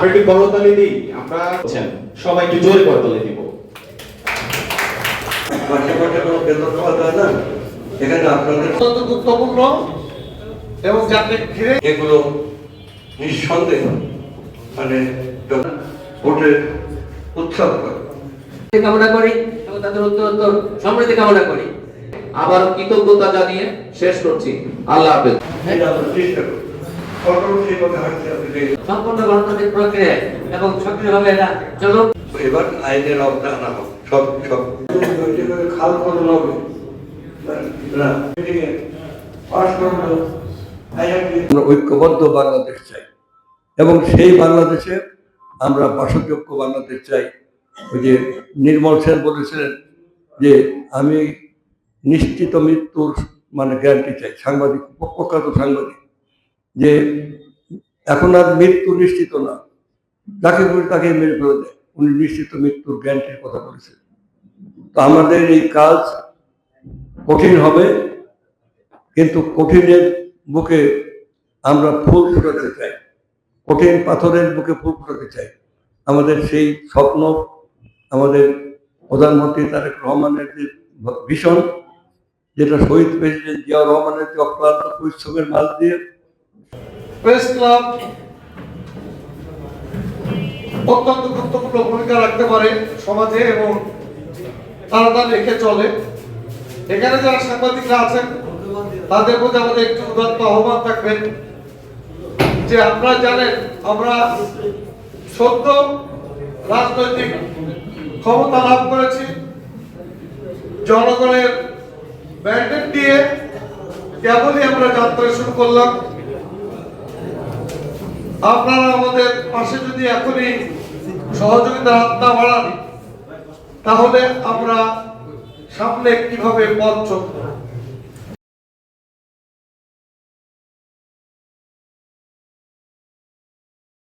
আমরা একটু করতালি দিই, আমরা সবাই একটু জোরে করতালি দিব। মাঝে মাঝে কোনো বেতন খাওয়া যায় না, এখানে আপনাদের গুরুত্বপূর্ণ এবং যাতে ঘিরে এগুলো নিঃসন্দেহ মানে ভোটের উৎসব করে কামনা করি এবং তাদের উত্তরোত্তর সমৃদ্ধি কামনা করি। আবার কৃতজ্ঞতা জানিয়ে শেষ করছি। আল্লাহ হাফেজ। এটা আমরা চেষ্টা করি সেইভাবে হাঁটতে হবে। সম্পূর্ণ গণতান্ত্রিক প্রক্রিয়া এবং সক্রিয়ভাবে এটা চলুক। এবার আইনের আওতা আনা হবে সব সব খাল খনন হবে না, আমরা ঐক্যবদ্ধ বাংলাদেশ চাই এবং সেই বাংলাদেশে আমরা বাসযোগ্য বাংলাদেশ চাই। ওই যে নির্মল সেন বলেছিলেন যে আমি নিশ্চিত মৃত্যুর মানে গ্যারান্টি চাই, সাংবাদিক প্রখ্যাত সাংবাদিক, যে এখন আর মৃত্যু নিশ্চিত না, যাকে বলি তাকে মেরে ফেলে দেয়, উনি নিশ্চিত মৃত্যুর গ্যারান্টির কথা বলেছেন। তো আমাদের এই কাজ কঠিন হবে, কিন্তু কঠিনের বুকে আমরা ফুল ফুটাতে চাই, কঠিন পাথরের বুকে ফুল ফুটাতে চাই। আমাদের সেই স্বপ্ন আমাদের প্রধানমন্ত্রী তারেক রহমানের যে ভীষণ, যেটা শহীদ প্রেসিডেন্ট জিয়াউর রহমানের যে অক্লান্ত পরিশ্রমের মাঝ দিয়ে প্রেস ক্লাব অত্যন্ত গুরুত্বপূর্ণ ভূমিকা রাখতে পারে সমাজে এবং তারা তা রেখে চলে। এখানে যারা সাংবাদিকরা আছেন তাদের প্রতি আমাদের একটু উদাত্ত আহ্বান থাকবেন যে আপনারা জানেন আমরা সদ্য রাজনৈতিক ক্ষমতা লাভ করেছি, জনগণের ম্যান্ডেট দিয়ে কেবলই আমরা যাত্রা শুরু করলাম। আপনারা আমাদের পাশে যদি এখনই সহযোগিতার হাত না বাড়ান তাহলে আমরা সামনে কিভাবে পথ চলব।